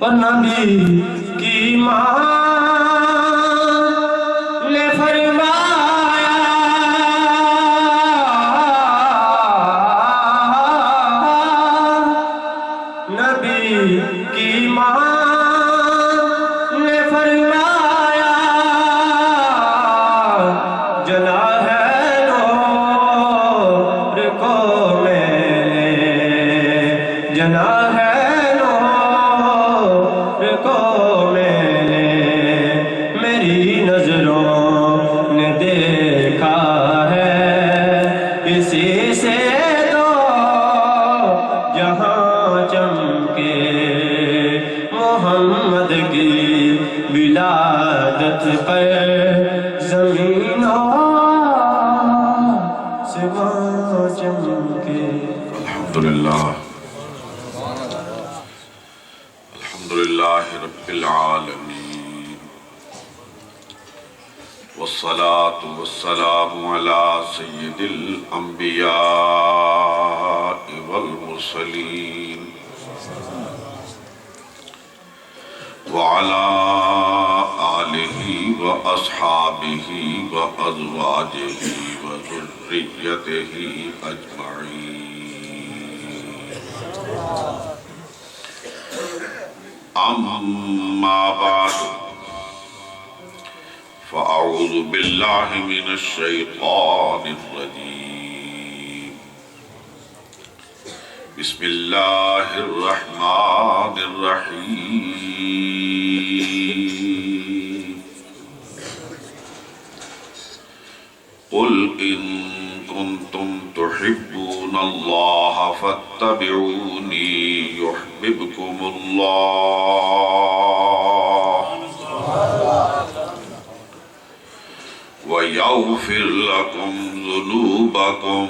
اور نبی کی ماں نے فرمایا نبی کی ماں نے فرمایا جلا ہے نور کو میں نے جلا ہے کو میں نے میری نظروں نے دیکھا ہے اسی سے تو جہاں چمکے محمد کی ولادت پر زمین آسمان چمکے. الحمدللہ الحمدللہ رب العالمین والصلاة والسلام على سید الانبیاء والمرسلین وعلى آلہ واصحابہ وازواجہ وذریتہ اجمعین. اما بعد فاعوذ باللہ من الشیطان الرجیم. بسم اللہ الرحمن الرحیم. قل ان کنتم تحبون اللہ فاتبعونی يحببكم الله ويغفر لكم ذنوبكم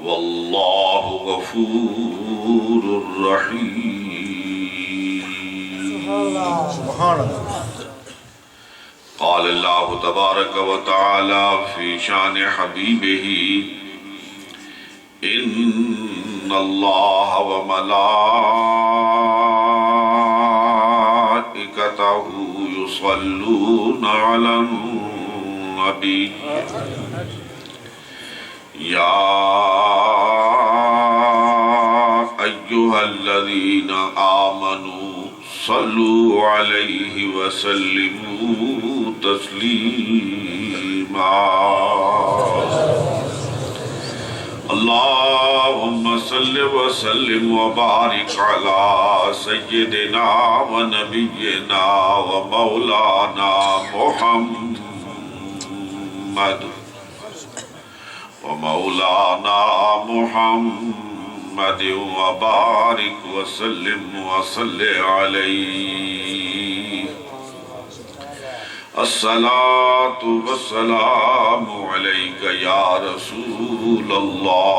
والله غفور رحيم. سبحان الله. قال الله تبارك وتعالى في شان حبيبه إن الله وملائكته يصلون على النبي يا أيها الذين آمنوا صلوا عليه وسلموا تسليما. اللهم صل وسلم وبارك على سيدنا ونبينا ومولانا محمد وبارك وسلم وصل عليه. الصلاة والسلام عليك يا رسول الله.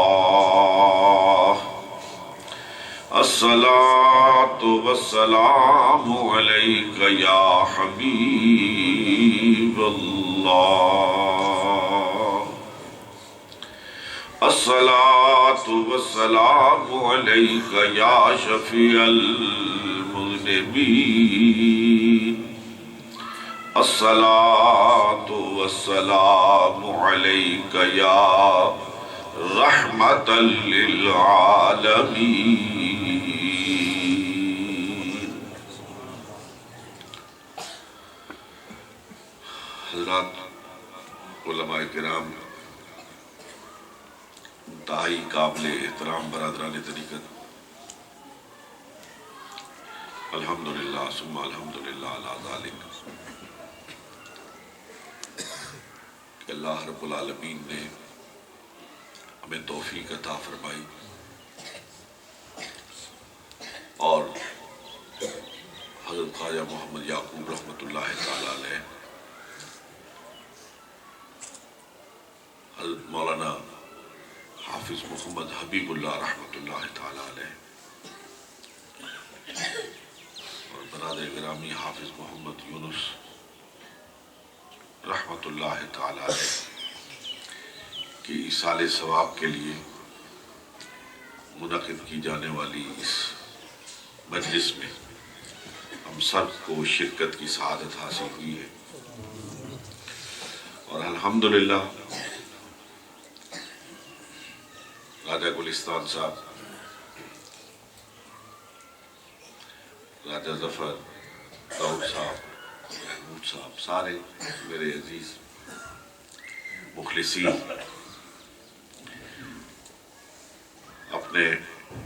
الصلاة والسلام عليك يا حبيب الله. الصلاة والسلام عليك يا شفيع المذنبين. الصلاة والسلام عليك يا رحمة للعالمين. حضرات علماء کرام، انتہائی قابل احترام برادران طریقت، الحمدللہ ثم الحمدللہ علی ذالک، کہ اللہ رب العالمین نے ہمیں توفیق عطا فرمائی اور حضرت خواجہ محمد یعقوب رحمۃ اللہ تعالی علیہ، حضرت مولانا حافظ محمد حبیب اللہ رحمۃ اللہ تعالی علیہ اور برادر گرامی حافظ محمد یونس رحمۃ اللہ تعالی علیہ کی ایصال ثواب کے لیے منعقد کی جانے والی اس مجلس میں ہم سب کو شرکت کی سعادت حاصل ہوئی ہے، اور الحمدللہ راجہ گلستان صاحب، راجہ ظفر، داؤد صاحب، محمود صاحب، سارے میرے عزیز مخلصین اپنے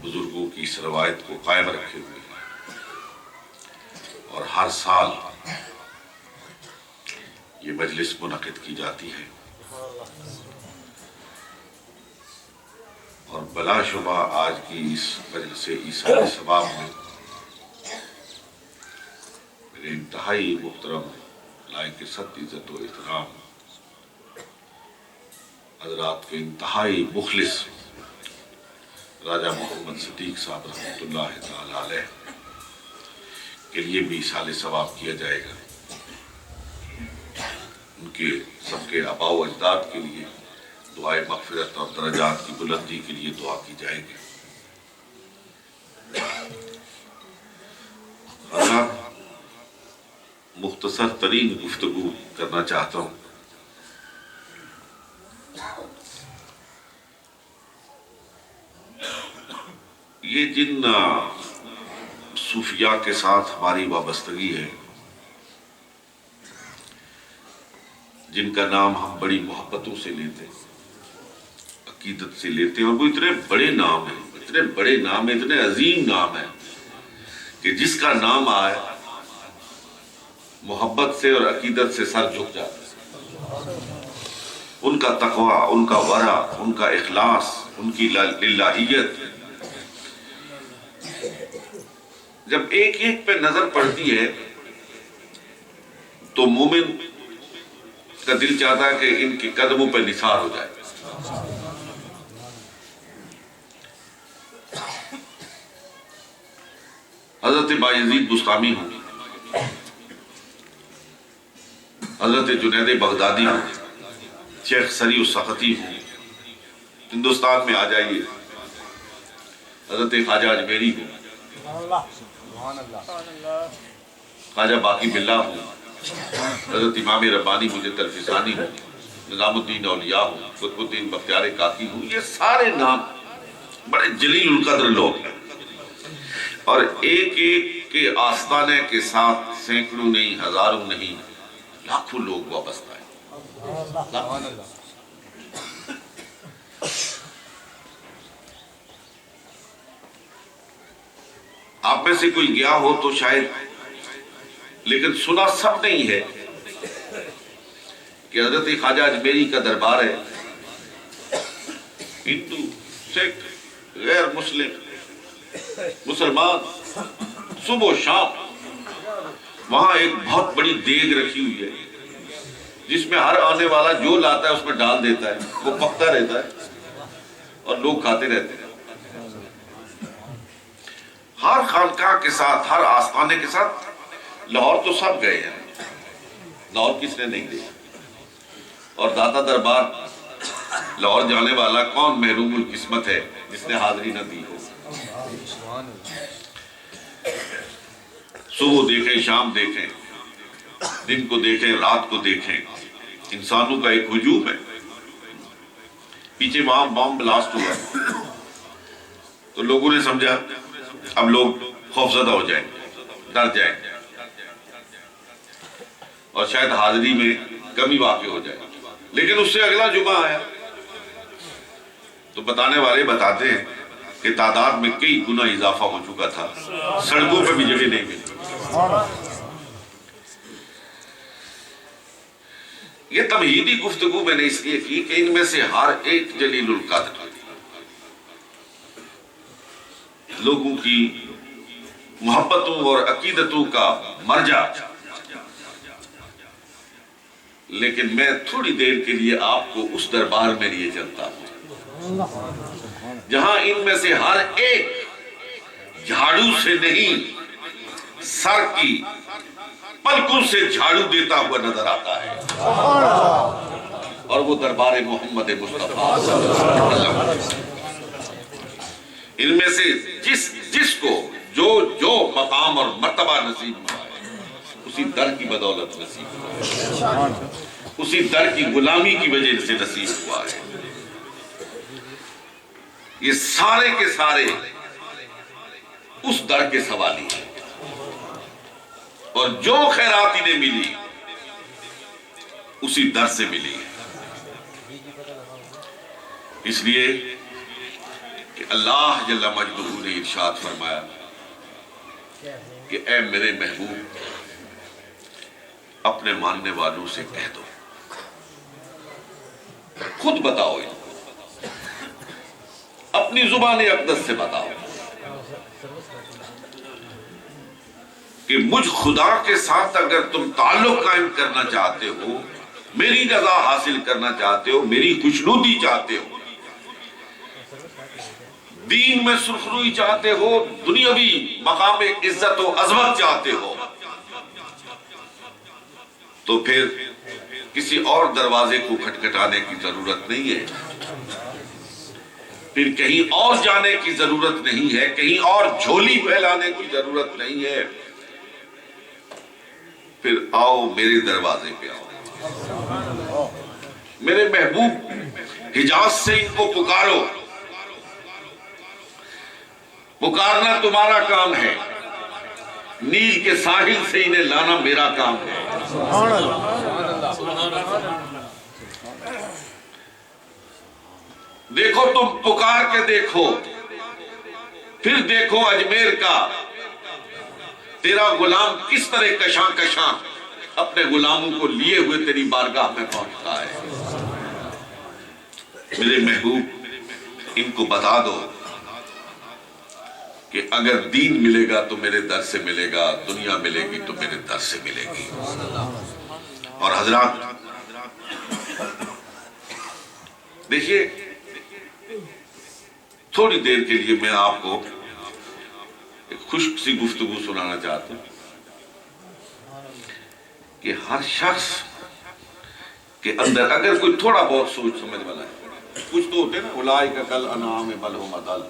بزرگوں کی اس روایت کو قائم رکھے ہوئے ہیں، اور ہر سال یہ مجلس منعقد کی جاتی ہے، اور بلا شبہ آج کی اس مجلس ایثار ثواب میں میرے انتہائی محترم لائق سد عزت و احترام حضرات کے انتہائی مخلص راجہ محمد صدیق صاحب رحمۃ اللہ تعالی علیہ کے لیے بھی ایثار ثواب کیا جائے گا۔ ان کے سب کے آباء و اجداد کے لیے دعائے مغفرت اور درجات کی بلندی کے لیے دعا کی جائے گی۔ حضرات، مختصر ترین گفتگو کرنا چاہتا ہوں۔ یہ جن صوفیاء کے ساتھ ہماری وابستگی ہے، جن کا نام ہم بڑی محبتوں سے لیتے ہیں، عقیدت سے لیتے ہیں، اور وہ اتنے بڑے نام ہیں، اتنے بڑے نام ہیں، اتنے عظیم نام ہیں کہ جس کا نام آئے محبت سے اور عقیدت سے سر جھک جاتا ہے۔ ان کا تقوی، ان کا ورع، ان کا اخلاص، ان کی للہیت جب ایک ایک پہ نظر پڑتی ہے تو مومن کا دل چاہتا ہے کہ ان کے قدموں پہ نثار ہو جائے۔ حضرت بایزید بسطامی ہوں، حضرت جنید بغدادی ہوں، شیخ سری السختی ہوں، ہندوستان میں آ جائیے حضرت خواجہ اجمیری ہوں، خواجہ باقی باللہ ہوں، حضرت امام ربانی مجد الفسانی ہوں، نظام الدین اولیاء ہوں، قطب الدین بختیار کاکی ہوں، یہ سارے نام بڑے جلیل القدر لوگ ہیں، اور ایک ایک کے آستانے کے ساتھ سینکڑوں نہیں، ہزاروں نہیں، لاکھوں لوگ وابستہ ہیں۔ آپ میں سے کوئی گیا ہو تو شاید، لیکن سنا سب نہیں ہے کہ حضرت خواجہ اجمیری کا دربار ہے، ہندو، سکھ، غیر مسلم، مسلمان، صبح و شام وہاں ایک بہت بڑی دیگ رکھی ہوئی ہے، جس میں ہر آنے والا جو لاتا ہے اس میں ڈال دیتا ہے، وہ پکتا رہتا ہے اور لوگ کھاتے رہتے ہیں۔ ہر خانقاہ کے ساتھ، ہر آستانے کے ساتھ، لاہور تو سب گئے ہیں، لاہور کس نے نہیں گئے، اور داتا دربار لاہور جانے والا کون محروم القسمت ہے جس نے حاضری نہ دی ہو۔ صبح دیکھیں، شام دیکھیں، دن کو دیکھیں، رات کو دیکھیں، انسانوں کا ایک ہجوم ہے۔ پیچھے وہاں بام بلاسٹ ہوا تو لوگوں نے سمجھا اب لوگ خوفزدہ ہو جائیں گے، ڈر جائیں گے، اور شاید حاضری میں کمی واقع ہو جائے، لیکن اس سے اگلا جمعہ آیا تو بتانے والے بتاتے ہیں کہ تعداد میں کئی گنا اضافہ ہو چکا تھا، سڑکوں پہ بھی جگہ نہیں ملی۔ یہ تمہیدی گفتگو میں نے اس لیے کی کہ ان میں سے ہر ایک جلیل القدر لوگوں کی محبتوں اور عقیدتوں کا مرجع، لیکن میں تھوڑی دیر کے لیے آپ کو اس دربار میں لیے چلتا ہوں جہاں ان میں سے ہر ایک جھاڑو سے نہیں، سر کی پلکوں سے جھاڑو دیتا ہوا نظر آتا ہے، اور وہ دربار محمد مصطفیٰ صلی اللہ علیہ وسلم۔ ان میں سے جس کو جو جو مقام اور مرتبہ نصیب ہوا ہے اسی در کی بدولت نصیب ہوا ہے، اسی در کی غلامی کی وجہ سے نصیب ہوا ہے۔ یہ سارے کے سارے اس در کے سوالی ہیں، اور جو خیرات انہیں ملی اسی در سے ملی ہے۔ اس لیے کہ اللہ جل مجدہ نے ارشاد فرمایا کہ اے میرے محبوب اپنے ماننے والوں سے کہہ دو، خود بتاؤ ان کو، اپنی زبان اقدس سے بتاؤ کہ مجھ خدا کے ساتھ اگر تم تعلق قائم کرنا چاہتے ہو، میری رضا حاصل کرنا چاہتے ہو، میری خوشنودی چاہتے ہو، دین میں سرخروئی چاہتے ہو، دنیاوی مقام عزت و عظمت چاہتے ہو، تو پھر کسی اور دروازے کو کھٹکھٹانے کی ضرورت نہیں ہے، پھر کہیں اور جانے کی ضرورت نہیں ہے، کہیں اور جھولی پھیلانے کی ضرورت نہیں ہے، پھر آؤ میرے دروازے پہ آؤ، میرے محبوب حجاز سے ان کو پکارو، پکارنا تمہارا کام ہے، نیل کے ساحل سے انہیں لانا میرا کام ہے۔ دیکھو تم پکار کے دیکھو، پھر دیکھو اجمیر کا تیرا غلام کس طرح کشاں کشاں اپنے غلاموں کو لیے ہوئے تیری بارگاہ میں پہنچتا ہے۔ میرے محبوب ان کو بتا دو کہ اگر دین ملے گا تو میرے در سے ملے گا، دنیا ملے گی تو میرے در سے ملے گی۔ اور حضرات دیکھیے، تھوڑی دیر کے لیے میں آپ کو ایک خشک سی گفتگو سنانا چاہتا ہوں کہ ہر شخص کے اندر اگر کوئی تھوڑا بہت سوچ سمجھ والا ہے، کچھ تو ہوتے ہیں نا، اولئک کالانعام بل ھم اضل،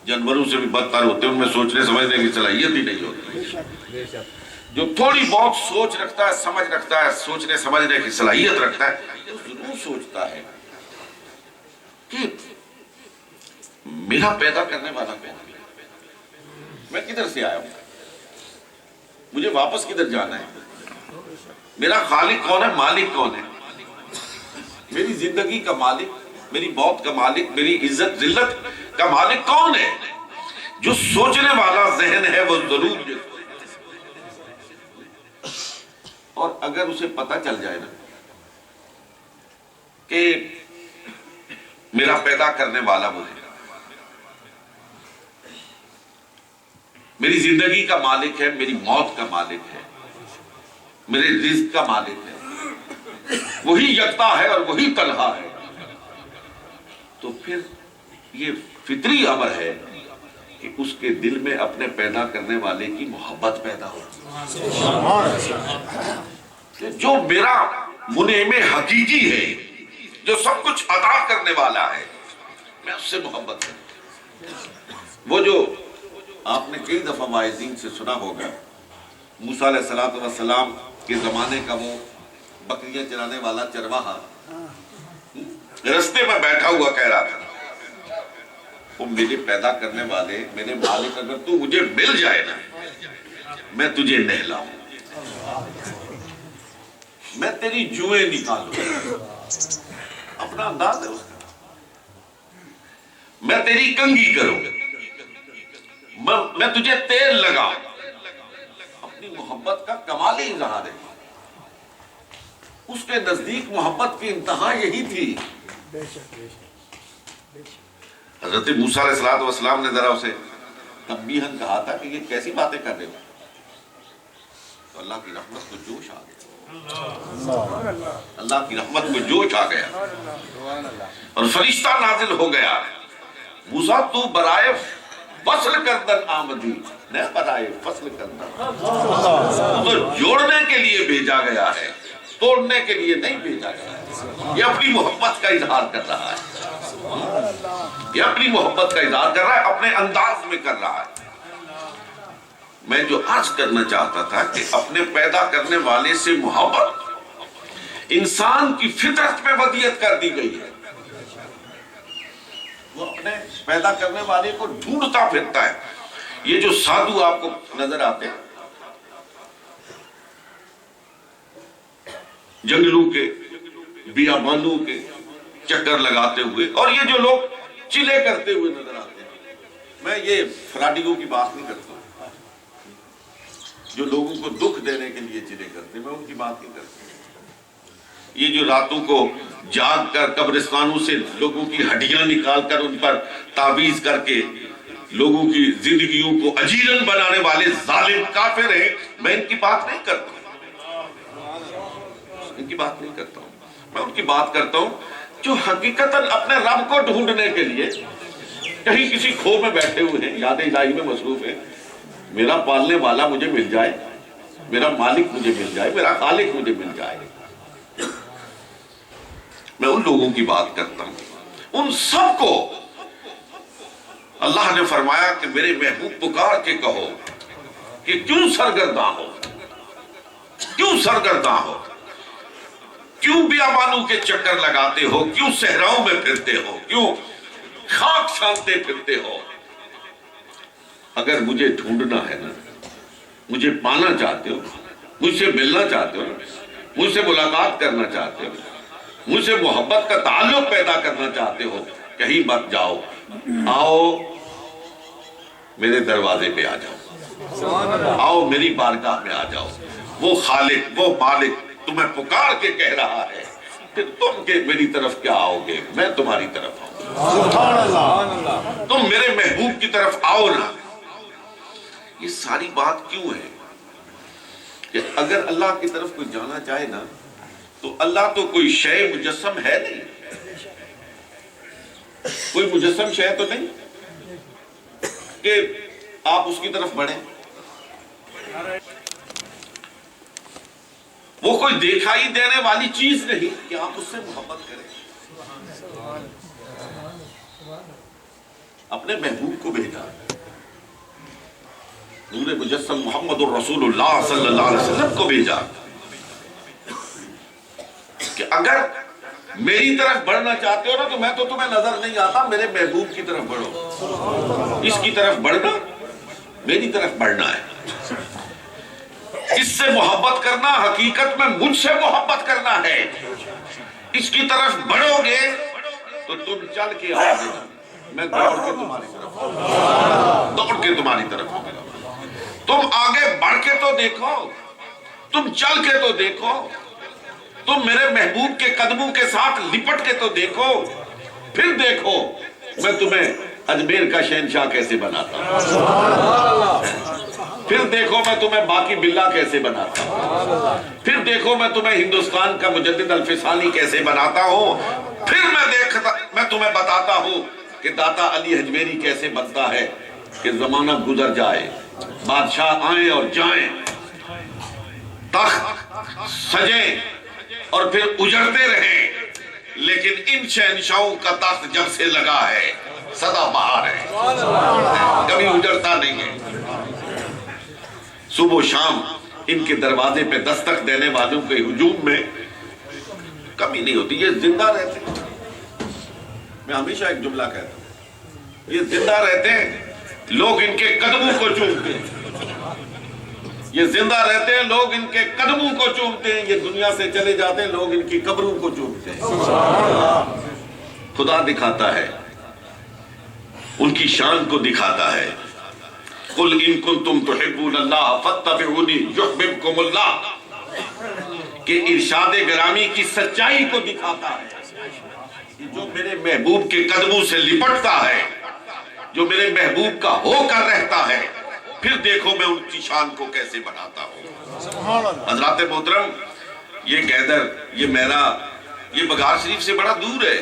جانوروں سے بھی بدتر ہوتے ہیں، ان میں سوچنے سمجھنے کی صلاحیت ہی نہیں ہوتی۔ جو تھوڑی بہت سوچ رکھتا ہے، سمجھ رکھتا ہے، سوچنے سمجھنے کی صلاحیت رکھتا ہے، وہ ضرور سوچتا ہے کہ میرا پیدا کرنے والا کون ہے، میں کدھر سے آیا ہوں، مجھے واپس کدھر جانا ہے، میرا خالق کون ہے، مالک کون ہے، میری زندگی کا مالک، میری موت کا مالک، میری عزت ذلت کا مالک کون ہے؟ جو سوچنے والا ذہن ہے وہ ضرور یہ، اور اگر اسے پتہ چل جائے نا کہ میرا پیدا کرنے والا وہ ہے، میری زندگی کا مالک ہے، میری موت کا مالک ہے، میرے رزق کا مالک ہے، وہی یکتا ہے اور وہی تنہا ہے، تو پھر یہ فطری امر ہے کہ اس کے دل میں اپنے پیدا کرنے والے کی محبت پیدا ہو، جو میرا منعم حقیقی ہے، جو سب کچھ عطا کرنے والا ہے، میں اس سے محبت کروں۔ وہ جو آپ نے کئی دفعہ واعظین سے سنا ہوگا، موسیٰ علیہ السلام کے زمانے کا وہ بکریاں چرانے والا چرواہا رستے میں بیٹھا ہوا کہہ رہا تھا، وہ میرے پیدا کرنے والے، میرے مالک، اگر تو مجھے مل جائے نا، میں تجھے نہلاؤں، میں تیری جوئیں نکالوں، اپنا انداز ہے اس کا، میں تیری کنگھی کروں، میں تجھے تیل لگاؤں، اپنی محبت کا کمالی اظہار ہے۔ اس کے نزدیک محبت کی انتہا یہی تھی۔ حضرت موسیٰ علیہ السلام نے ذرا اسے تنبیہاً کہا تھا کہ یہ کیسی باتیں کر رہے ہو، تو اللہ کی رحمت کو جوش آ گیا، اللہ کی رحمت کو جوش آ گیا اور فرشتہ نازل ہو گیا، موسیٰ تو برائے فصل کردن آمدی، نہ برائے فصل کردن، تو جوڑنے کے لیے بھیجا گیا ہے، توڑنے کے لیے نہیں بھیجا گیا ہے۔ یہ اپنی محبت کا اظہار کر رہا ہے، یہ اپنی محبت کا اظہار کر رہا ہے، اپنے انداز میں کر رہا ہے۔ میں جو عرض کرنا چاہتا تھا کہ اپنے پیدا کرنے والے سے محبت انسان کی فطرت میں ودیت کر دی گئی ہے. وہ اپنے پیدا کرنے والے کو ڈھونڈتا پھرتا ہے. یہ جو سادھو آپ کو نظر آتے ہیں جنگلوں کے بیابانوں کے چکر لگاتے ہوئے، اور یہ جو لوگ چلے کرتے ہوئے نظر آتے ہیں، میں یہ فراڈیوں کی بات نہیں کرتا جو لوگوں کو دکھ دینے کے لیے چلے کرتے، میں ان کی بات نہیں کرتا. یہ جو راتوں کو جاگ کر قبرستانوں سے لوگوں کی ہڈیاں نکال کر ان پر تعویذ کر کے لوگوں کی زندگیوں کو اجیرن بنانے والے ظالم کافر ہیں، میں ان کی بات نہیں کرتا ہوں. ان کی بات نہیں کرتا ہوں. میں ان کی بات کرتا ہوں جو حقیقتاً اپنے رب کو ڈھونڈنے کے لیے کہیں کسی کھو میں بیٹھے ہوئے ہیں، یاد الہی میں مصروف ہیں. میرا پالنے والا مجھے مل جائے، میرا مالک مجھے مل جائے، میرا خالق مجھے مل جائے. میں ان لوگوں کی بات کرتا ہوں. ان سب کو اللہ نے فرمایا کہ میرے محبوب پکار کے کہو کہ کیوں سرگرداں ہو، کیوں سرگرداں ہو، کیوں بیابانوں کے چکر لگاتے ہو، کیوں صحراؤں میں پھرتے ہو، کیوں خاک چھانتے پھرتے ہو. اگر مجھے ڈھونڈنا ہے نا، مجھے پانا چاہتے ہو، مجھ سے ملنا چاہتے ہو، مجھ سے ملاقات کرنا چاہتے ہو، مجھ سے محبت کا تعلق پیدا کرنا چاہتے ہو، کہیں مت جاؤ، آؤ میرے دروازے پہ آ جاؤ، آؤ میری بارگاہ میں آ جاؤ. وہ خالق، وہ مالک تمہیں پکار کے کہہ رہا ہے کہ تم کے میری طرف کیا آؤ گے، میں تمہاری طرف آؤں. تم میرے محبوب کی طرف آؤ نا. یہ ساری بات کیوں ہے کہ اگر اللہ کی طرف کوئی جانا چاہے نا تو اللہ تو کوئی شے مجسم ہے نہیں، کوئی مجسم شے تو نہیں کہ آپ اس کی طرف بڑھیں. وہ کوئی دکھائی دینے والی چیز نہیں کہ آپ اس سے محبت کریں. اپنے محبوب کو بھیجا، نور مجسم محمد الرسول اللہ صلی اللہ علیہ وسلم کو بھیجا کہ اگر میری طرف بڑھنا چاہتے ہو نا تو میں تو تمہیں نظر نہیں آتا، میرے محبوب کی طرف بڑھو. اس کی طرف بڑھنا، میری طرف بڑھنا ہے. اس سے محبت کرنا حقیقت میں مجھ سے محبت کرنا ہے. اس کی طرف بڑھو گے تو تم چل کے آؤ گے، میں دوڑ کے تمہاری طرف آؤں، دوڑ کے تمہاری طرف آؤں. تم آگے بڑھ کے تو دیکھو، تم چل کے تو دیکھو، تم میرے محبوب کے قدموں کے ساتھ لپٹ کے تو دیکھو، پھر دیکھو میں تمہیں اجمیر کا شہنشاہ کیسے بناتا ہوں، پھر دیکھو میں تمہیں باقی باللہ کیسے بناتا ہوں، پھر دیکھو میں تمہیں ہندوستان کا مجدد الفسانی کیسے بناتا ہوں، پھر میں تمہیں بتاتا ہوں کہ داتا علی اجمیری کیسے بنتا ہے کہ زمانہ گزر جائے، بادشاہ آئیں اور جائیں، تخت سجیں اور پھر اجڑتے رہیں، لیکن ان شہنشاہوں کا تخت جب سے لگا ہے سدا بہار ہے، کبھی اجڑتا نہیں ہے. صبح و شام ان کے دروازے پہ دستک دینے والوں کے ہجوم میں کمی نہیں ہوتی. یہ زندہ رہتے ہیں. میں ہمیشہ ایک جملہ کہتا ہوں، یہ زندہ رہتے ہیں، لوگ ان کے قدموں کو چومتے ہیں. یہ زندہ رہتے ہیں، لوگ ان کے قدموں کو چومتے ہیں. یہ دنیا سے چلے جاتے ہیں، لوگ ان کی قبروں کو چومتے ہیں. خدا دکھاتا ہے، ان کی شان کو دکھاتا ہے. قل ان کنتم تحبون اللہ فاتبعونی یحببکم اللہ، کہ ارشاد گرامی کی سچائی کو دکھاتا ہے کہ جو میرے محبوب کے قدموں سے لپٹتا ہے، جو میرے محبوب کا ہو کر رہتا ہے، پھر دیکھو میں ان کی شان کو کیسے بناتا ہوں. حضرات محترم، یہ گیدر، یہ میرا، یہ بگار شریف سے بڑا دور ہے،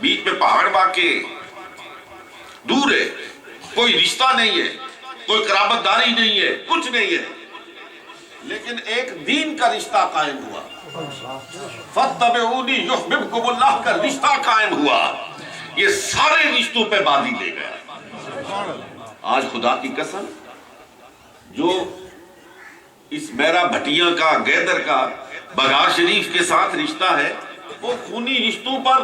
بیچ میں پہاڑ واقع دور ہے، کوئی رشتہ نہیں ہے، کوئی قرابت داری نہیں ہے، کچھ نہیں ہے، لیکن ایک دین کا رشتہ قائم ہوا. فَاتَّبِعُونِي يُحْبِبْكُمُ اللَّهُ کا رشتہ قائم ہوا. یہ سارے رشتوں پہ بازی لے گیا. آج خدا کی قسم جو اس میرا بھٹیاں کا گیدر کا بگار شریف کے ساتھ رشتہ ہے وہ خونی رشتوں پر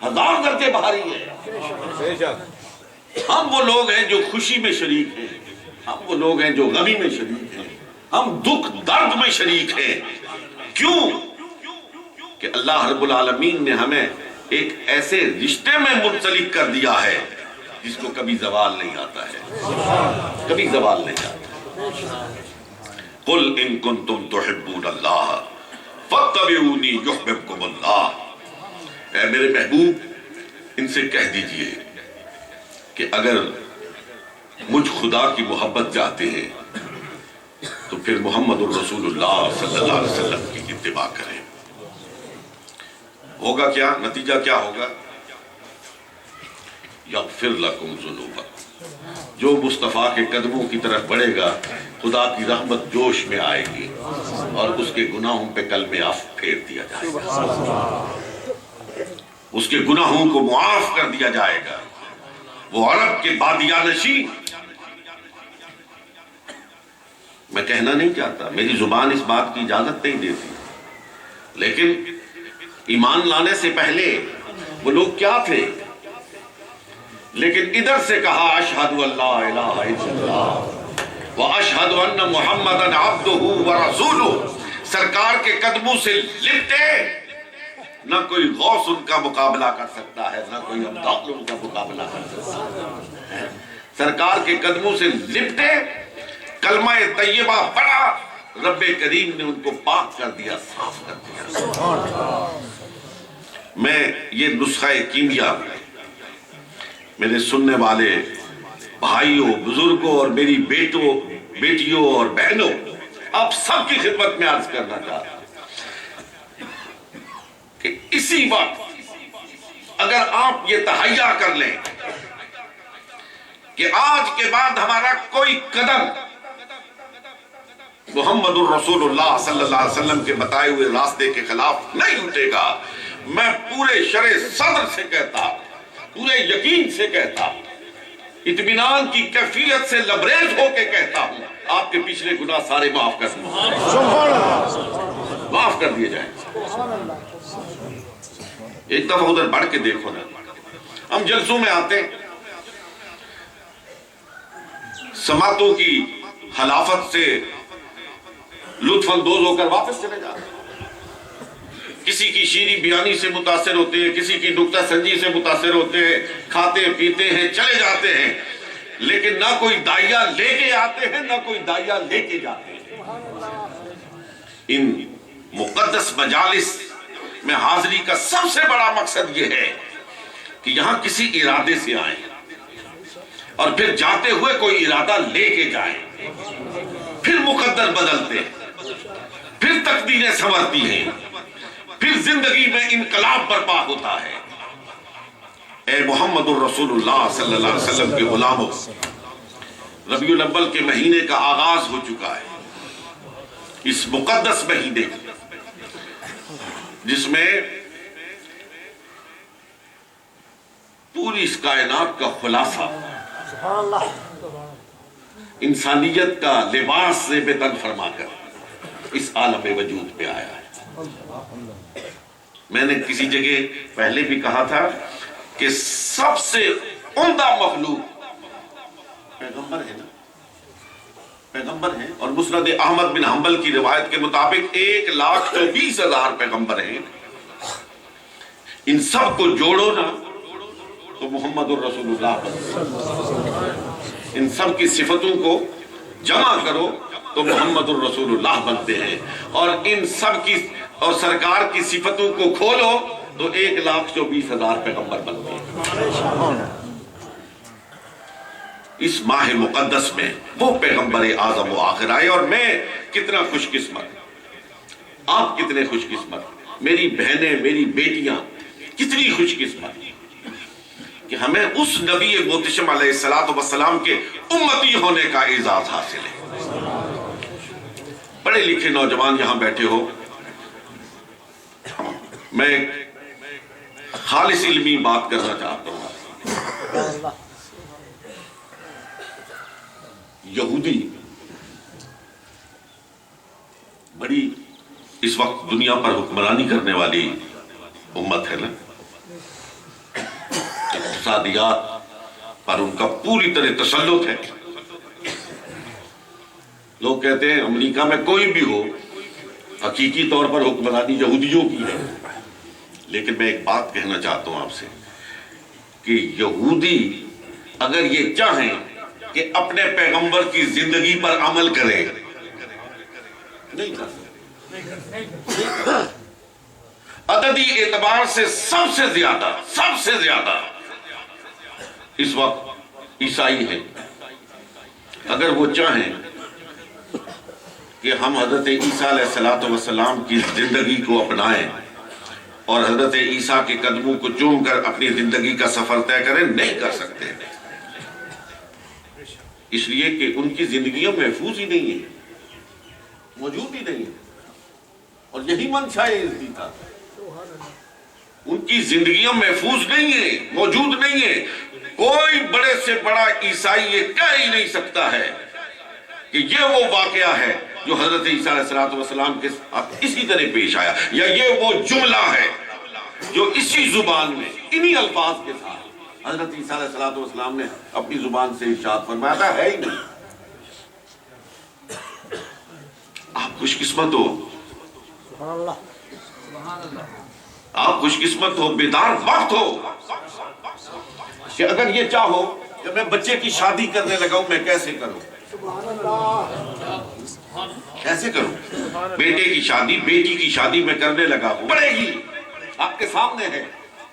1000 درجے بھاری ہے۔ ہم وہ لوگ ہیں جو خوشی میں شریک ہیں، ہم وہ لوگ ہیں جو غمی میں شریک ہیں، ہم دکھ درد میں شریک ہیں۔ کیوں کہ اللہ رب العالمین نے ہمیں ایک ایسے رشتے میں منسلک کر دیا ہے جس کو کبھی زوال نہیں آتا ہے، کبھی زوال نہیں آتا۔ قل ان کنتم تحبون اللہ فاتبعونی یحببکم اللہ۔ اے میرے محبوب ان سے کہہ دیجئے کہ اگر مجھ خدا کی محبت چاہتے ہیں تو پھر محمد الرسول اللہ صلی اللہ علیہ وسلم کی اتباع کریں۔ ہوگا کیا؟ نتیجہ کیا ہوگا؟ یغفر لکم ذنوبکم، جو مصطفیٰ کے قدموں کی طرف بڑھے گا خدا کی رحمت جوش میں آئے گی اور اس کے گناہوں پہ کلمہ عفو پھیر دیا جائے گا، اس کے گناہوں کو معاف کر دیا جائے گا۔ وہ عرب کے بادیانشی، میں کہنا نہیں چاہتا، میری زبان اس بات کی اجازت نہیں دیتی، لیکن ایمان لانے سے پہلے وہ لوگ کیا تھے؟ لیکن ادھر سے کہا اشہد ان لا الہ الا اللہ واشہد ان محمدًا عبدہ ورسولہ، سرکار کے قدموں سے لپٹے، نہ کوئی غوث ان کا مقابلہ کر سکتا ہے، نہ کوئی امداد ان کا مقابلہ کر سکتا ہے۔ سرکار کے قدموں سے لپٹے، کلمہ طیبہ پڑھا، رب کریم نے ان کو پاک کر دیا، صاف کر دیا۔ میں یہ نسخہ کیمیا میرے سننے والے بھائیوں، بزرگوں اور میری بیٹیوں اور بہنوں، آپ سب کی خدمت میں عرض کرنا چاہتا ہوں کہ اسی وقت اگر آپ یہ تہیہ کر لیں کہ آج کے بعد ہمارا کوئی قدم محمد الرسول اللہ صلی اللہ علیہ وسلم کے بتائے ہوئے راستے کے خلاف نہیں اٹھے گا، میں پورے شرع صدر سے کہتا، پورے یقین سے کہتا، اطمینان کی کیفیت سے لبریز ہو کے کہتا ہوں، آپ کے پچھلے گناہ سارے معاف کر دیں، معاف کر دیے جائیں۔ ایک دفعہ ادھر بڑھ کے دیکھو نا، ہم جلسوں میں آتے ہیں، سماعتوں کی حلافت سے لطف اندوز ہو کر واپس چلے جاتے ہیں، کسی کی شیریں بیانی سے متاثر ہوتے ہیں، کسی کی نکتہ سنجی سے متاثر ہوتے ہیں، کھاتے پیتے ہیں، چلے جاتے ہیں، لیکن نہ کوئی داعیہ لے کے آتے ہیں، نہ کوئی داعیہ لے کے جاتے ہیں۔ ان مقدس مجالس میں حاضری کا سب سے بڑا مقصد یہ ہے کہ یہاں کسی ارادے سے آئیں اور پھر جاتے ہوئے کوئی ارادہ لے کے جائیں، پھر مقدر بدلتے ہیں، پھر تقدیریں سنورتی ہیں، پھر زندگی میں انقلاب برپا ہوتا ہے۔ اے محمد الرسول اللہ صلی اللہ علیہ وسلم کے غلاموں، ربیع الاول کے مہینے کا آغاز ہو چکا ہے، اس مقدس مہینے جس میں پوری اس کائنات کا خلاصہ، انسانیت کا لباس سے بے تن فرما کر اس عالم وجود پہ آیا ہے۔ میں نے کسی جگہ پہلے بھی کہا تھا کہ سب سے عمدہ مخلوق پیغمبر ہے نا، پیغمبر ہیں، اور مسند احمد بن حنبل کی روایت کے مطابق 1,20,000 پیغمبر ہیں۔ ان سب کو جوڑو نا تو محمد الرسول اللہ بنتے، ان سب کی صفتوں کو جمع کرو تو محمد الرسول اللہ بنتے ہیں، اور ان سب کی اور سرکار کی صفتوں کو کھولو تو 1,24,000 پیغمبر بنتے ہیں۔ اس ماہ مقدس میں وہ پیغمبر اعظم و آخر آئے، اور میں کتنا خوش قسمت، آپ کتنے خوش قسمت، میری بہنیں، میری بیٹیاں کتنی خوش قسمت کہ ہمیں اس نبی محتشم علیہ السلام کے امتی ہونے کا اعزاز حاصل ہے۔ پڑھے لکھے نوجوان یہاں بیٹھے ہو، میں خالص علمی بات کرنا چاہتا ہوں۔ یہودی بڑی اس وقت دنیا پر حکمرانی کرنے والی امت ہے نا، اقتصادیات پر ان کا پوری طرح تسلط ہے۔ لوگ کہتے ہیں امریکہ میں کوئی بھی ہو، حقیقی طور پر حکمرانی یہودیوں کی ہے۔ لیکن میں ایک بات کہنا چاہتا ہوں آپ سے کہ یہودی اگر یہ چاہیں کہ اپنے پیغمبر کی زندگی پر عمل کریں، نہیں کر سکتے۔ عددی اعتبار سے سب سے زیادہ اس وقت عیسائی ہیں۔ اگر وہ چاہیں کہ ہم حضرت عیسیٰ علیہ السلام کی زندگی کو اپنائیں اور حضرت عیسیٰ کے قدموں کو چوم کر اپنی زندگی کا سفر طے کریں، نہیں کر سکتے، اس لیے کہ ان کی زندگیاں محفوظ ہی نہیں ہیں، موجود ہی نہیں ہیں، اور یہی منشا عزتی تھا۔ ان کی زندگیاں محفوظ نہیں ہیں، موجود نہیں ہیں۔ کوئی بڑے سے بڑا عیسائی یہ کہہ ہی نہیں سکتا ہے کہ یہ وہ واقعہ ہے جو حضرت عیسیٰ علیہ السلام کے ساتھ اسی طرح پیش آیا، یا یہ وہ جملہ ہے جو اسی زبان میں انہی الفاظ کے ساتھ حضرت عیسیٰ علیہ السلام نے اپنی زبان سے ارشاد فرمایا تھا، ہے ہی نہیں۔ آپ خوش قسمت ہو، آپ خوش قسمت ہو، بیدار وقت ہو کہ اگر یہ چاہو کہ میں بچے کی شادی کرنے لگا ہوں، میں کیسے کروں؟ کیسے کروں؟ بیٹے کی شادی، بیٹی کی شادی میں کرنے لگا ہوں، پڑے گی، آپ کے سامنے ہے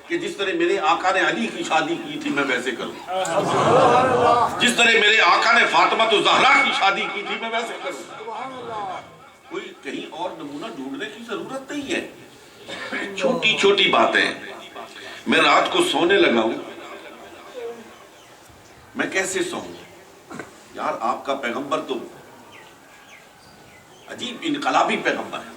کہ جس طرح میرے آقا نے علی کی شادی کی تھی میں ویسے کروں، جس طرح میرے آقا نے فاطمہ الزہرا کی شادی کی تھی میں ویسے کروں۔ کوئی کہیں اور نمونہ ڈھونڈنے کی ضرورت نہیں ہے۔ چھوٹی چھوٹی باتیں، میں رات کو سونے لگا ہوں، میں کیسے سوؤں؟ یار آپ کا پیغمبر تو عجیب انقلابی پیغمبر ہے۔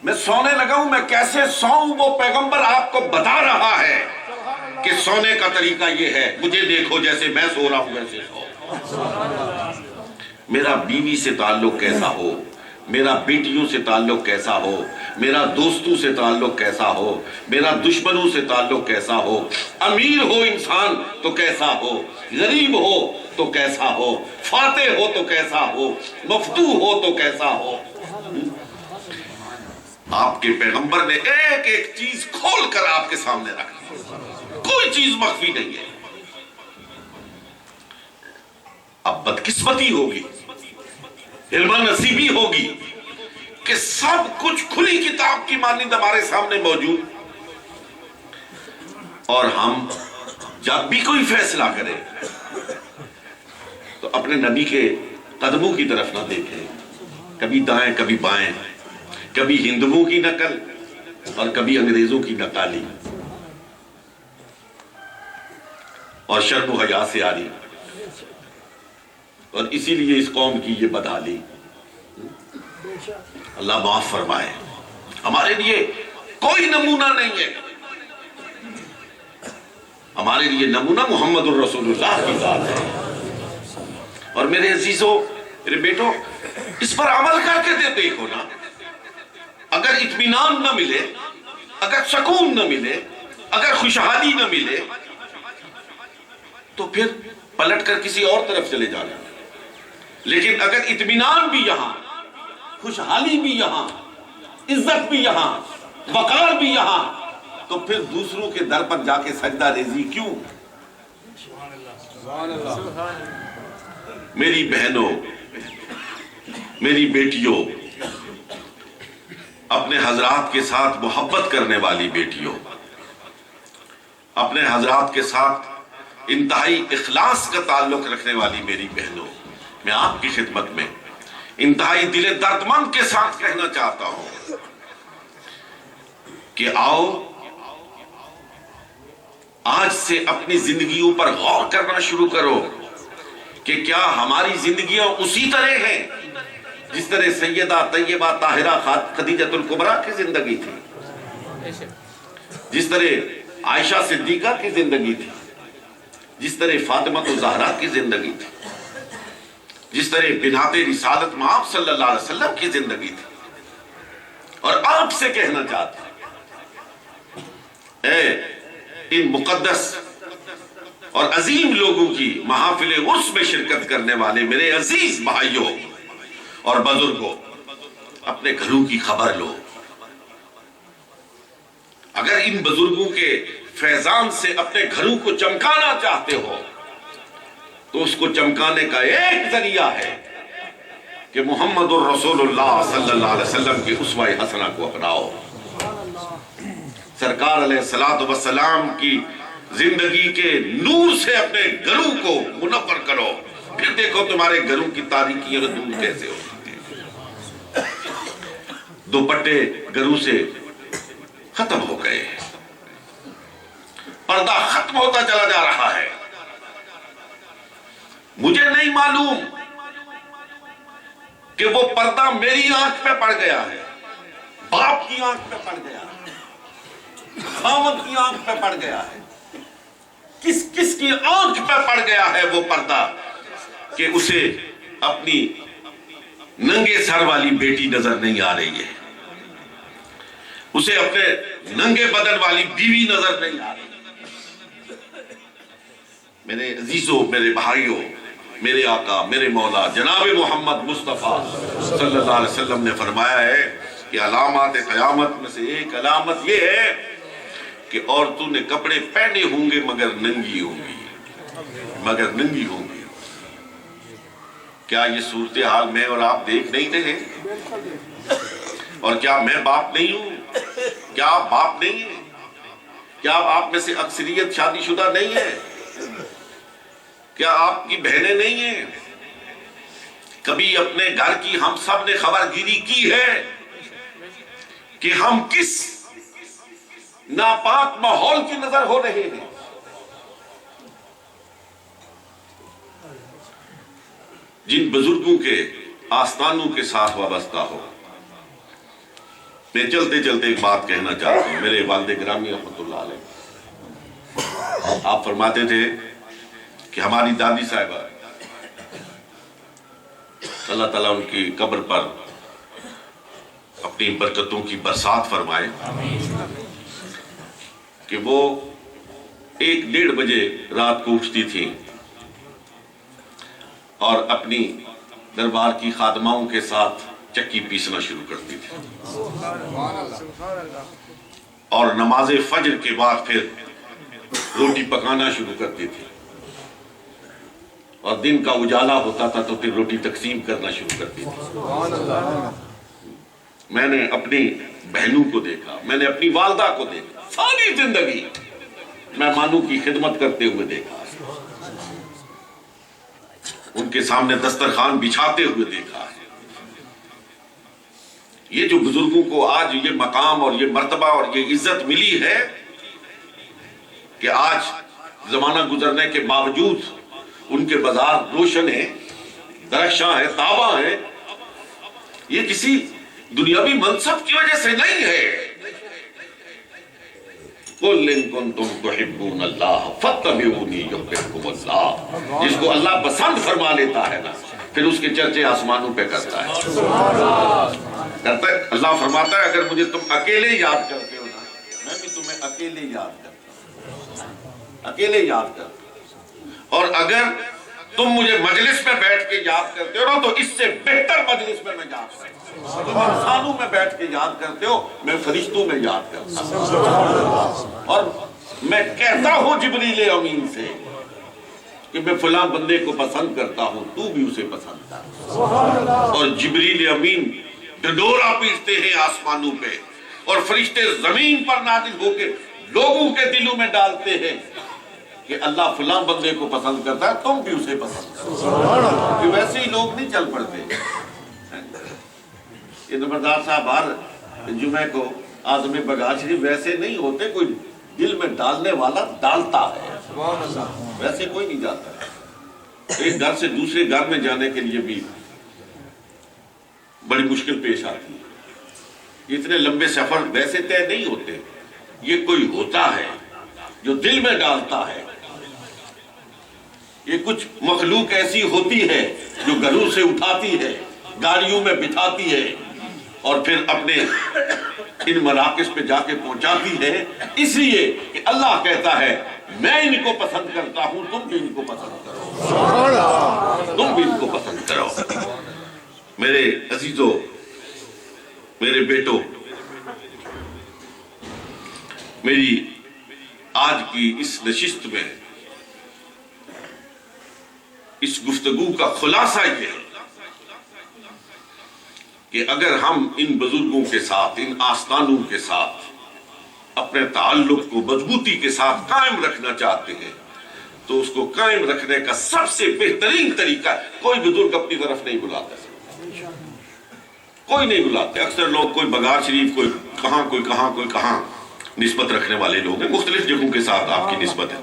میں سونے لگا ہوں، میں کیسے سوؤں؟ وہ پیغمبر آپ کو بتا رہا ہے کہ سونے کا طریقہ یہ ہے، مجھے دیکھو جیسے میں سو رہا ہوں ویسے سو۔ میرا بیوی سے تعلق کیسا ہو، میرا بیٹیوں سے تعلق کیسا ہو، میرا دوستوں سے تعلق کیسا ہو، میرا دشمنوں سے تعلق کیسا ہو، امیر ہو انسان تو کیسا ہو، غریب ہو تو کیسا ہو، فاتح ہو تو کیسا ہو، مفتوح ہو تو کیسا ہو۔ آپ کے پیغمبر نے ایک ایک چیز کھول کر آپ کے سامنے رکھ دی، کوئی چیز مخفی نہیں ہے۔ اب بدقسمتی ہوگی، علم نصیبی ہوگی کہ سب کچھ کھلی کتاب کی مانند ہمارے سامنے موجود، اور ہم جب بھی کوئی فیصلہ کریں تو اپنے نبی کے قدموں کی طرف نہ دیکھیں، کبھی دائیں کبھی بائیں، کبھی ہندوؤں کی نقل اور کبھی انگریزوں کی نقالی، اور شرم و حیا سے آری، اور اسی لیے اس قوم کی یہ بدحالی۔ اللہ معاف فرمائے، ہمارے لیے کوئی نمونہ نہیں ہے، ہمارے لیے نمونہ محمد الرسول اللہ کی ذات ہے۔ اور میرے عزیزوں، میرے بیٹوں، اس پر عمل کر کے دیکھو نا، اگر اطمینان نہ ملے، اگر سکون نہ ملے، اگر خوشحالی نہ ملے تو پھر پلٹ کر کسی اور طرف چلے جانا۔ لیکن اگر اطمینان بھی یہاں، خوشحالی بھی یہاں، عزت بھی یہاں، وقار بھی یہاں، تو پھر دوسروں کے در پر جا کے سجدہ ریزی کیوں؟ میری بہنوں، میری بیٹیوں، اپنے حضرات کے ساتھ محبت کرنے والی بیٹیوں، اپنے حضرات کے ساتھ انتہائی اخلاص کا تعلق رکھنے والی میری بہنوں، میں آپ کی خدمت میں انتہائی دل درد مند کے ساتھ کہنا چاہتا ہوں کہ آؤ آج سے اپنی زندگیوں پر غور کرنا شروع کرو کہ کیا ہماری زندگیاں اسی طرح ہیں جس طرح سیدہ طیبہ طاہرہ خدیجۃ الکبریٰ کی زندگی تھی، جس طرح عائشہ صدیقہ کی زندگی تھی، جس طرح فاطمہ الزہرا کی زندگی تھی۔ جس طرح بنات رسالت میں آپ صلی اللہ علیہ وسلم کی زندگی تھی. اور آپ سے کہنا چاہتا ہوں اے ان مقدس اور عظیم لوگوں کی محافل عرس میں شرکت کرنے والے میرے عزیز بھائیوں اور بزرگوں، اپنے گھروں کی خبر لو. اگر ان بزرگوں کے فیضان سے اپنے گھروں کو چمکانا چاہتے ہو تو اس کو چمکانے کا ایک ذریعہ ہے کہ محمد الرسول اللہ صلی اللہ علیہ وسلم کی اسوہ حسنہ کو اپناؤ. سرکار علیہ الصلوۃ والسلام کی زندگی کے نور سے اپنے گھروں کو منور کرو، پھر دیکھو تمہارے گھروں کی تاریکیاں دور کیسے ہوتی ہیں. دوپٹے گھروں سے ختم ہو گئے، پردہ ختم ہوتا چلا جا رہا ہے. مجھے نہیں معلوم کہ وہ پردہ میری آنکھ پہ پڑ گیا ہے، باپ کی آنکھ پہ پڑ گیا ہے، خاوند کی آنکھ پہ پڑ گیا ہے، کس کس کی آنکھ پہ پڑ گیا ہے وہ پردہ کہ اسے اپنی ننگے سر والی بیٹی نظر نہیں آ رہی ہے، اسے اپنے ننگے بدن والی بیوی نظر نہیں آ رہی. میرے عزیزوں، میرے بھائیوں، میرے آقا، میرے مولا جناب محمد مصطفیٰ صلی اللہ علیہ وسلم نے فرمایا ہے کہ علامات قیامت میں سے ایک علامت یہ ہے کہ عورتوں نے کپڑے پہنے ہوں گے مگر ننگی ہوں گی. کیا یہ صورتحال میں اور آپ دیکھ نہیں رہے؟ اور کیا میں باپ نہیں ہوں؟ کیا آپ باپ نہیں ہیں؟ کیا آپ میں سے اکثریت شادی شدہ نہیں ہے؟ کیا آپ کی بہنیں نہیں ہیں؟ کبھی اپنے گھر کی ہم سب نے خبر گیری کی ہے کہ ہم کس ناپاک ماحول کی نظر ہو رہے ہیں؟ جن بزرگوں کے آستانوں کے ساتھ وابستہ ہو. میں چلتے چلتے ایک بات کہنا چاہتا ہوں. میرے والد گرامی رحمت اللہ علیہ آپ فرماتے تھے کہ ہماری دادی صاحبہ اللہ تعالیٰ ان کی قبر پر اپنی برکتوں کی برسات فرمائے کہ وہ 1-1:30 بجے رات کو اٹھتی تھی اور اپنی دربار کی خادماؤں کے ساتھ چکی پیسنا شروع کرتی تھی اور نماز فجر کے بعد پھر روٹی پکانا شروع کرتی تھی اور دن کا اجالا ہوتا تھا تو پھر روٹی تقسیم کرنا شروع کرتی تھی. میں نے اپنی بہنوں کو دیکھا، میں نے اپنی والدہ کو دیکھا، ساری زندگی مہمانوں کی خدمت کرتے ہوئے دیکھا، ان کے سامنے دسترخوان بچھاتے ہوئے دیکھا. یہ جو بزرگوں کو آج یہ مقام اور یہ مرتبہ اور یہ عزت ملی ہے کہ آج زمانہ گزرنے کے باوجود ان کے بازار روشن ہیں، درخشاں ہیں، تاباں ہیں، یہ کسی دنیاوی منصب کی وجہ سے نہیں ہے. قُلْ إِن كُنتُمْ تُحِبُّونَ اللَّهَ فَاتَّبِعُونِي يُحْبِبْكُمُ اللَّهُ. جس کو اللہ پسند فرما لیتا ہے نا پھر اس کے چرچے آسمانوں پہ کرتا ہے. اللہ فرماتا ہے اگر مجھے تم اکیلے یاد کرتے ہو نا میں بھی تمہیں اکیلے یاد کرتا ہوں، اکیلے یاد کرتا ہوں. اور اگر تم مجھے مجلس میں بیٹھ کے یاد کرتے ہو تو اس سے بہتر مجلس میں یاد کرتا ہوں. تم انسانوں میں بیٹھ کے یاد کرتے ہو، میں فرشتوں میں یاد کرتا ہوں. اور میں کہتا ہوں جبریل امین سے کہ میں فلاں بندے کو پسند کرتا ہوں، تو بھی اسے پسند کر. اور جبریل امین ڈنڈورا پیٹتے ہیں آسمانوں پہ اور فرشتے زمین پر نازل ہو کے لوگوں کے دلوں میں ڈالتے ہیں کہ اللہ فلاں بندے کو پسند کرتا ہے، تم بھی اسے پسند کرو. کہ ویسے ہی لوگ نہیں چل پڑتے. یہ نمبردار صاحب ہر جمعے کو آدم بگاچ شریف ویسے نہیں ہوتے، کوئی دل میں ڈالنے والا ڈالتا ہے، ویسے کوئی نہیں جاتا. ایک گھر سے دوسرے گھر میں جانے کے لیے بھی بڑی مشکل پیش آتی ہے. اتنے لمبے سفر ویسے طے نہیں ہوتے. یہ کوئی ہوتا ہے جو دل میں ڈالتا ہے. یہ کچھ مخلوق ایسی ہوتی ہے جو گھروں سے اٹھاتی ہے، گاڑیوں میں بٹھاتی ہے اور پھر اپنے ان مراکز پہ جا کے پہنچاتی ہے، اس لیے کہ اللہ کہتا ہے میں ان کو پسند کرتا ہوں، تم بھی ان کو پسند کرو، تم بھی ان کو پسند کرو۔ میرے عزیزو، میرے بیٹو، میری آج کی اس نشست میں اس گفتگو کا خلاصہ یہ ہے کہ اگر ہم ان بزرگوں کے ساتھ، ان آستانوں کے ساتھ اپنے تعلق کو مضبوطی کے ساتھ قائم رکھنا چاہتے ہیں تو اس کو قائم رکھنے کا سب سے بہترین طریقہ، کوئی بزرگ اپنی طرف نہیں بلاتا، کوئی نہیں بلاتے۔ اکثر لوگ کوئی بگار شریف، کوئی کہاں کوئی کہاں کوئی کہاں نسبت رکھنے والے لوگ ہیں، مختلف جگہوں کے ساتھ آپ کی نسبت ہے۔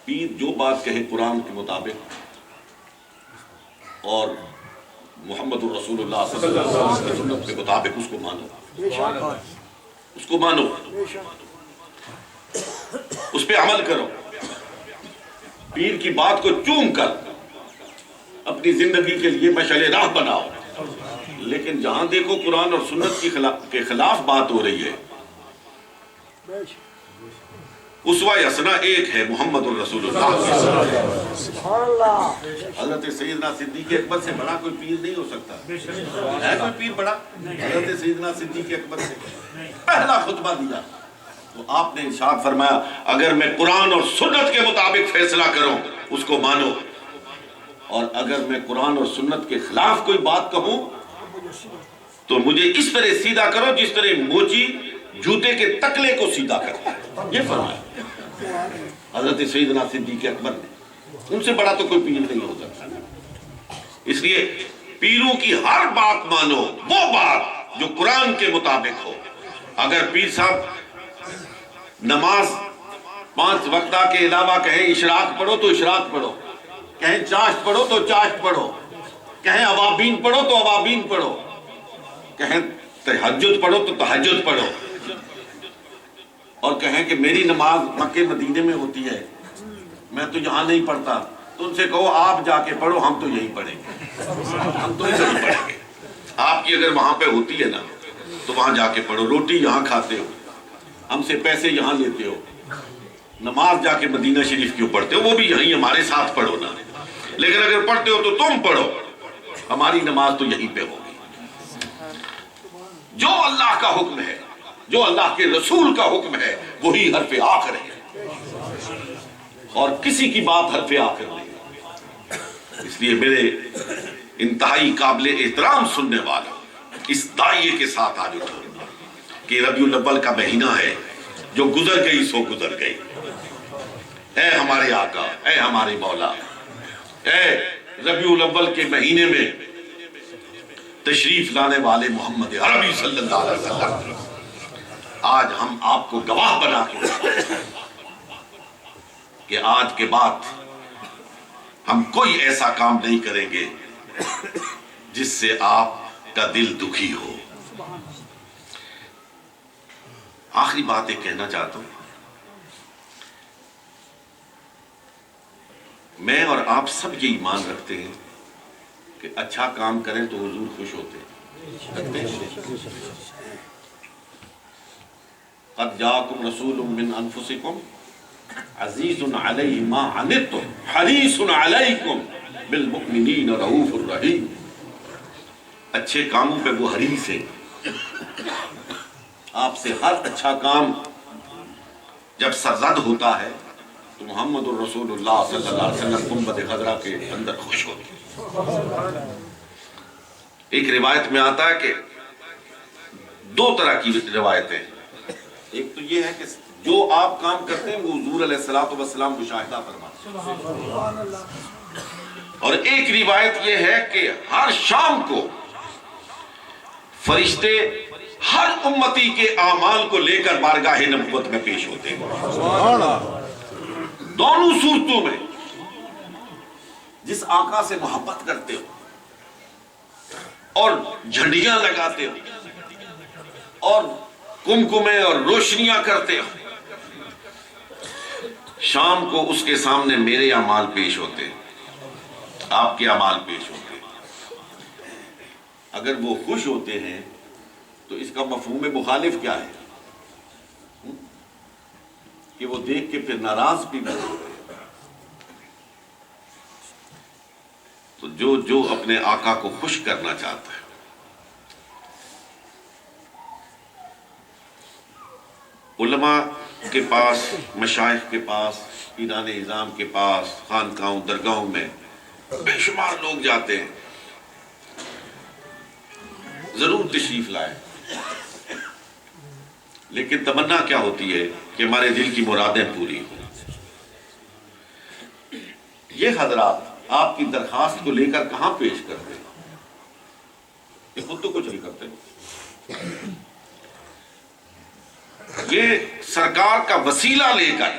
پیر جو بات کہے قرآن کے مطابق اور محمد الرسول اللہ صلی اللہ علیہ وسلم کی سنت کے مطابق اس کو مانو، اس کو مانو، اس پہ عمل کرو، پیر کی بات کو چوم کر اپنی زندگی کے لیے مشعل راہ بناؤ۔ لیکن جہاں دیکھو قرآن اور سنت کے خلاف بات ہو رہی ہے، اسوہ حسنہ ایک ہے محمد الرسول اللہ۔ حضرت سیدنا صدیق اکبر سے بڑا کوئی پیر نہیں ہو سکتا، ہے کوئی پیر بڑا؟ حضرت سیدنا صدیق اکبر سے پہلا خطبہ دیا تو آپ نے ارشاد فرمایا اگر میں قرآن اور سنت کے مطابق فیصلہ کروں اس کو مانو، اور اگر میں قرآن اور سنت کے خلاف کوئی بات کہوں تو مجھے اس طرح سیدھا کرو جس طرح موچی جوتے کے تکلے کو سیدھا کرتا ہے، یہ فرمایا حضرت سیدنا صدیق اکبر نے۔ ان سے بڑا تو کوئی پیر نہیں ہو سکتا۔ اس لیے پیروں کی ہر بات مانو، وہ بات جو قرآن کے مطابق ہو۔ اگر پیر صاحب نماز 5 وقتہ کے علاوہ کہیں اشراق پڑھو تو اشراق پڑھو، کہیں چاشت پڑھو تو چاشت پڑھو، کہیں اوابین پڑھو تو اوابین پڑھو، کہیں تہجد پڑھو تو تہجد پڑھو، اور کہیں کہ میری نماز مکہ مدینے میں ہوتی ہے میں تو یہاں نہیں پڑھتا، تو ان سے کہو آپ جا کے پڑھو، ہم تو یہی پڑھیں گے، ہم تو یہی پڑھیں گے۔ آپ کی اگر وہاں پہ ہوتی ہے نا تو وہاں جا کے پڑھو، روٹی یہاں کھاتے ہو، ہم سے پیسے یہاں لیتے ہو، نماز جا کے مدینہ شریف کیوں پڑھتے ہو؟ وہ بھی یہیں ہمارے ساتھ پڑھو نا، لیکن اگر پڑھتے ہو تو تم پڑھو، ہماری نماز تو یہیں پہ ہوگی۔ جو اللہ کا حکم ہے، جو اللہ کے رسول کا حکم ہے وہی حرف آخر ہے، اور کسی کی بات حرف آخر نہیں۔ اس لیے میرے انتہائی قابل احترام سننے والا اس داعیے کے ساتھ آج اٹھو کہ ربیع الاول کا مہینہ ہے، جو گزر گئی سو گزر گئی۔ اے ہمارے آقا، اے ہمارے مولا، اے ربیع الاول کے مہینے میں تشریف لانے والے محمد عربی صلی اللہ علیہ وسلم، آج ہم آپ کو گواہ بنا کے کہ آج کے بعد ہم کوئی ایسا کام نہیں کریں گے جس سے آپ کا دل دکھی ہو۔ آخری بات ایک کہنا چاہتا ہوں، میں اور آپ سب یہ ایمان رکھتے ہیں کہ اچھا کام کریں تو حضور خوش ہوتے ہیں۔ قد جاءکم رسول من انفسکم عزیز علیہ ما عنتم حریص علیکم بالمؤمنین رؤوف الرحیم۔ اچھے کاموں پہ وہ حریص ہیں، آپ سے ہر اچھا کام جب سرزد ہوتا ہے تو محمد الرسول اللہ صلی اللہ علیہ وسلم گنبد خضرا کے اندر خوش ہوتے ہیں۔ ایک روایت میں آتا ہے کہ 2 طرح کی روایتیں، ایک تو یہ ہے کہ جو آپ کام کرتے ہیں وہ حضور علیہ السلام مشاہدہ فرماتے ہیں، اور ایک روایت یہ ہے کہ ہر شام کو فرشتے ہر امتی کے اعمال کو لے کر بارگاہ نبوت میں پیش ہوتے ہیں۔ دونوں صورتوں میں جس آقا سے محبت کرتے ہو اور جھنڈیاں لگاتے ہو اور کمکمے اور روشنیاں کرتے ہو، شام کو اس کے سامنے میرے اعمال پیش ہوتے، آپ کے اعمال پیش ہوتے۔ اگر وہ خوش ہوتے ہیں تو اس کا مفہوم مخالف کیا ہے کہ وہ دیکھ کے پھر ناراض بھی نہ ہوتے۔ تو جو اپنے آقا کو خوش کرنا چاہتا ہے، علماء کے پاس، مشائخ کے پاس، پیران اعظام کے پاس، خانقاہوں درگاہوں میں بے شمار لوگ جاتے ہیں، ضرور تشریف لائے، لیکن تمنا کیا ہوتی ہے کہ ہمارے دل کی مرادیں پوری ہوں۔ یہ حضرات آپ کی درخواست کو لے کر کہاں پیش کرتے ہیں؟ یہ خود تو کچھ نہیں کرتے، یہ سرکار کا وسیلہ لے کر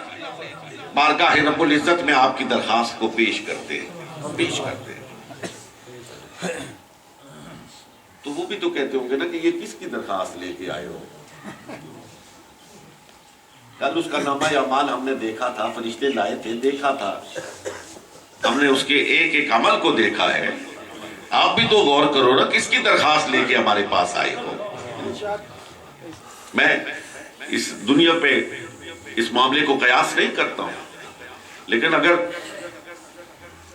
بارگاہ رب العزت میں آپ کی درخواست کو پیش کرتے ہیں۔ تو وہ بھی تو کہتے ہوں گے نا کہ یہ کس کی درخواست لے کے آئے ہو؟ کل اس کا نامہ اعمال ہم نے دیکھا تھا، فرشتے لائے تھے، دیکھا تھا، ہم نے اس کے ایک ایک عمل کو دیکھا ہے۔ آپ بھی تو غور کرو نا، کس کی درخواست لے کے ہمارے پاس آئے ہو؟ میں اس دنیا پہ اس معاملے کو قیاس نہیں کرتا ہوں، لیکن اگر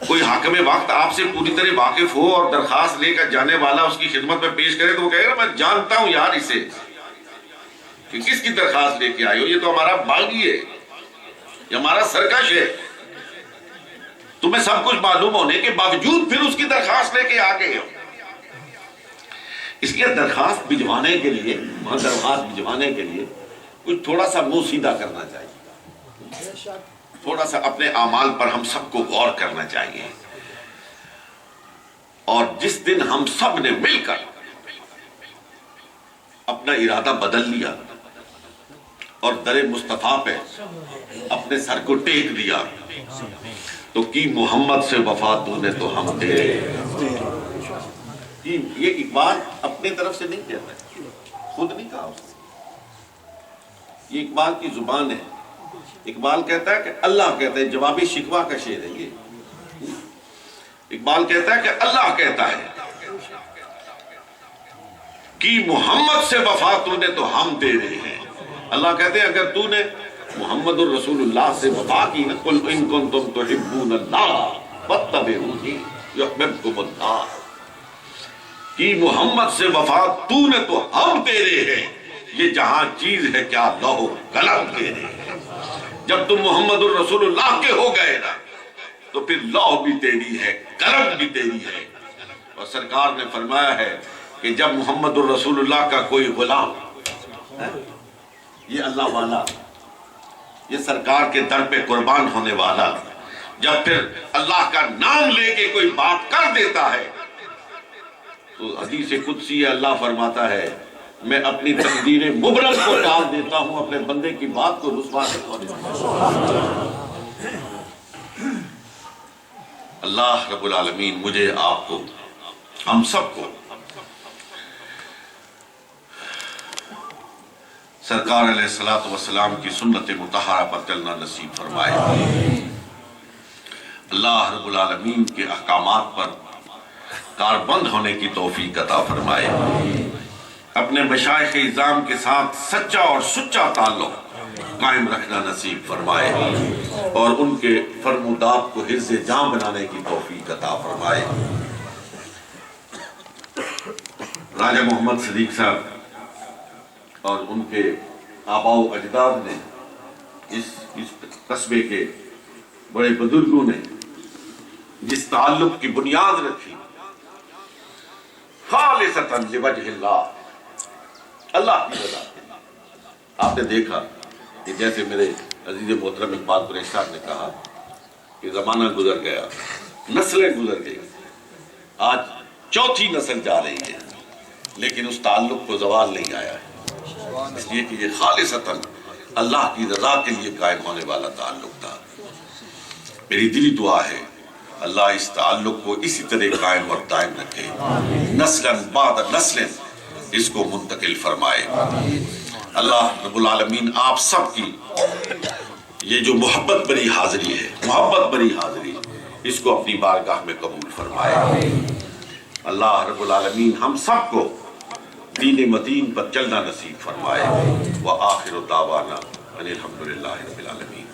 کوئی حاکم وقت آپ سے پوری طرح واقف ہو اور درخواست لے کر جانے والا اس کی خدمت میں پیش کرے تو وہ کہے گا میں جانتا ہوں یار اسے کہ کس کی درخواست لے کے آئے ہو، یہ تو ہمارا باغی ہے، یہ ہمارا سرکش ہے، تمہیں سب کچھ معلوم ہونے کے باوجود پھر اس کی درخواست لے کے آ گئے ہو۔ اس لیے درخواست بھجوانے کے لیے کچھ تھوڑا سا منہ سیدھا کرنا چاہیے، تھوڑا سا اپنے اعمال پر ہم سب کو غور کرنا چاہیے، اور جس دن ہم سب نے مل کر اپنا ارادہ بدل لیا اور در مصطفیٰ پہ اپنے سر کو ٹیک دیا تو کی محمد سے وفا تو نے تو ہم تیرے۔ یہ اقبال اپنے طرف سے نہیں کہتا ہے، خود نہیں کہا اس نے، یہ اقبال کی زبان ہے۔ اقبال کہتا ہے کہ اللہ کہتا ہے، جوابی شکوہ کا شعر ہے یہ۔ اقبال کہتا ہے کہ اللہ کہتا ہے کہ محمد سے وفا تو نے تو ہم تیرے ہیں۔ اللہ کہتے ہیں اگر تو نے محمد الرسول اللہ سے وفا کی نا، قل ان کنتم تحبون اللہ فاتبعونی یحببکم اللہ، کہ محمد سے وفا تو نے تو ہم تیرے ہیں، یہ جہاں چیز ہے کیا لوح و قلم تیرے ہیں۔ جب تم محمد الرسول اللہ کے ہو گئے نا تو پھر لوح بھی تیری ہے، قلم بھی تیری ہے۔ اور سرکار نے فرمایا ہے کہ جب محمد الرسول اللہ کا کوئی غلام، یہ اللہ والا، یہ سرکار کے در پہ قربان ہونے والا، جب پھر اللہ کا نام لے کے کوئی بات کر دیتا ہے تو حدیث قدسی ہے، اللہ فرماتا ہے میں اپنی تقدیر مبرم کو ٹال دیتا ہوں، اپنے بندے کی بات کو رسوا نہیں ہونے دیتا۔ اللہ رب العالمین مجھے، آپ کو، ہم سب کو سرکار علیہ الصلوۃ والسلام کی سنت مطہرہ پر چلنا نصیب فرمائے۔ اللہ رب العالمین کے احکامات پر کاربند ہونے کی توفیق عطا فرمائے۔ اپنے مشائخ اعظام کے ساتھ سچا اور سچا تعلق قائم رکھنا نصیب فرمائے، اور ان کے فرمودات کو حرز جاں بنانے کی توفیق عطا فرمائے۔ راجہ محمد صدیق صاحب اور ان کے آباء و اجداد نے، اس قصبے کے بڑے بزرگوں نے جس تعلق کی بنیاد رکھی، خالصتاً لوجہ اللہ، اللہ کی رضا۔ آپ نے دیکھا کہ جیسے میرے عزیز محترم اقبال قریشی صاحب نے کہا کہ زمانہ گزر گیا، نسلیں گزر گئی، آج چوتھی نسل جا رہی ہے، لیکن اس تعلق کو زوال نہیں آیا ہے، اس لیے کہ یہ خالصتاً اللہ کی رضا کے لیے قائم ہونے والا تعلق تھا۔ میری دلی دعا ہے اللہ اس تعلق کو اسی طرح قائم اور دائم رکھے، نسلاً بعد نسلیں اس کو منتقل فرمائے۔ اللہ رب العالمین آپ سب کی یہ جو محبت بری حاضری ہے، محبت بری حاضری، اس کو اپنی بارگاہ میں قبول فرمائے۔ اللہ رب العالمین ہم سب کو دین متین پر چلنا نصیب فرمائے۔ وآخر دعوانا ان الحمدللہ رب العالمین۔